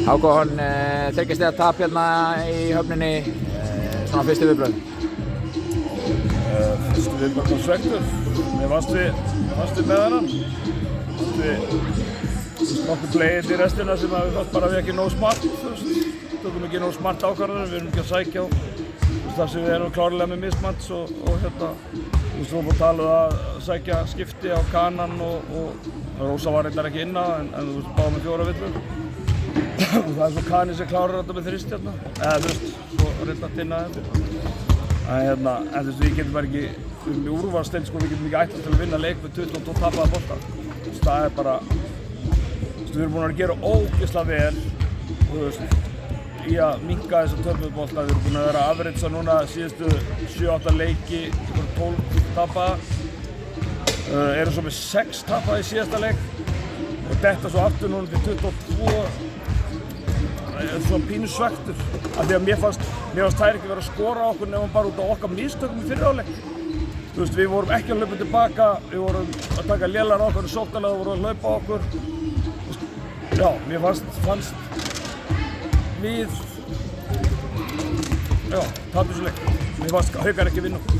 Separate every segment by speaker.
Speaker 1: Hákon, þykist þið að tap hérna í höfninni, svona fyrstu viðbrögð?
Speaker 2: Fyrstu viðbrögð var svekktur. Mér fannst við með hennan. Nokkuð bleiðir í restina sem við fannst bara við ekki nóg smart. Tókum ekki nóg smart ákvarðanir, við erum ekki að sækja á þar sem við erum klárlega með mismats og hérna, við vorum að tala að sækja skipti á kanan og Rósa var reyndar ekki inná en við báðum með 4 villur. Og það svo Kani sem klárar þetta með þristjarna, eða svo reyndar tinna þetta. En við getum bara ekki, með úrvalsdeild við getum ekki ætlast til að vinna leik með 22 tapaða bolta. Það er bara, við erum búin að gera ógeðslega vel í að minnka þessa töpubolta. Við erum búin að vera að afritsa núna síðustu 7-8 leiki, 12 tapaða. Erum svo með 6 tapaða í síðasta leik og detta svo aftur núna til 22. Svona pínu svekktur. Af því að mér fannst þær ekki vera að skora okkur nema bara út á okkar mistökum í fyrri hálfleik. Við vorum ekki að hlaupa tilbaka, við vorum að taka lélar á okkur í sóknarlega, við vorum að hlaupa á okkur. Já, mér fannst við tapum þessu leik. Mér fannst Haukar ekki vinna okkur.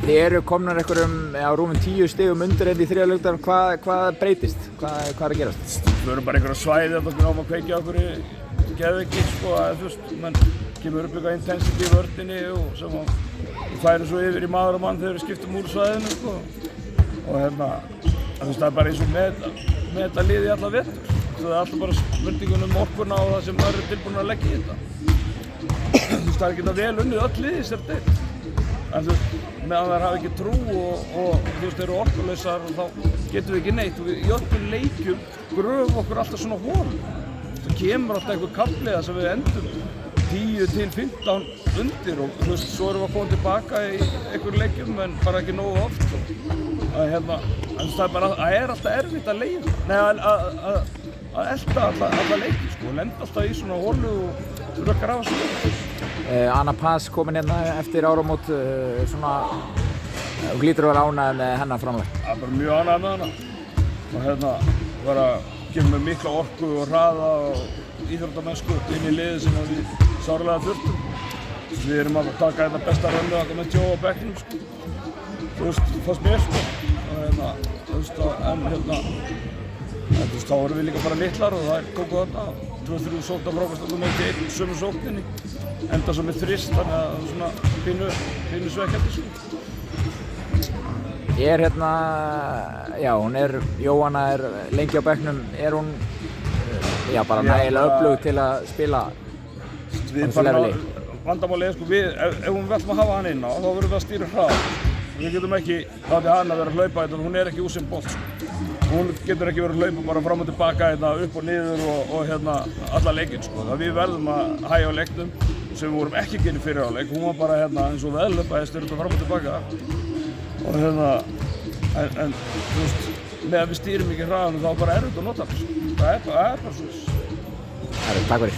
Speaker 1: Þið eru komnar á rúmum 10 stigum undir í þriðja leiknum. Hvað breytist? Hvað er að gerast?
Speaker 2: Við erum bara einhverja svæði að við náum að kveikja okkur í geðveiki, menn kemur upp eitthvað intensity í vörninni og sem við færum svo yfir í maður og mann þegar við skiptum úr svæðinu og það er bara eins og með þetta liði í alla vetur. Það er alltaf bara spurningun um orkuna og það sem maður er tilbúin að leggja í þetta. Það er ekki það vel unnið öll liði sér deild. En meðan þær hafa ekki trú og eru orkulausar og þá getum við ekki neitt og í öllum leikjum gröfum okkur alltaf svona hol. Það kemur alltaf einhver kafli þar sem við endum 10 til 15 undir og svo erum við að koma tilbaka í einhverjum leikjum en bara ekki nógu oft. En það er alltaf erfitt að að elta alla leiki og lenda alltaf í svona holu og rökkar af þessu.
Speaker 1: Anna Paz komin hérna eftir áramót, og hlýtur að vera ánægð með hennar framlag.
Speaker 2: Það er bara mjög ánægð með hana og bara kemur með mikla orku og hraða og íþróttamennsku inn í liðið sem við sárlega þurftum. Við erum að taka þetta besta rönnu okkar með Joe á bekknum. Fannst mér þá vorum við líka bara litlar og það tóku þarna 2-3 sókna frákastöndum ekki einn sömu sókninni. Enda svo með þrist, þannig að það er svona pínu svekkjandi.
Speaker 1: Jóhanna er lengi á bekknum, er hún bara nægilega öflug til að spila þessu leveli?
Speaker 2: Vandamálið ef við ætlum að hafa hann inn á, þá verðum við að stýra hraða. Við getum ekki látið hann að vera að hlaupa þetta, hún er ekki Usain Bolt. Hún getur ekki verið að hlaupa bara fram og tilbaka upp og niður og alla leikinn. Við verðum að hægja á leiknum sem við vorum ekki að gera í fyrri hálfleik. Hún var bara eins og veðhlaupaðist fram og tilbaka. En meðan við stýrum ekki hraðanum þá er bara erfitt að nota hann. Það er bara svo.
Speaker 1: Takk fyrir.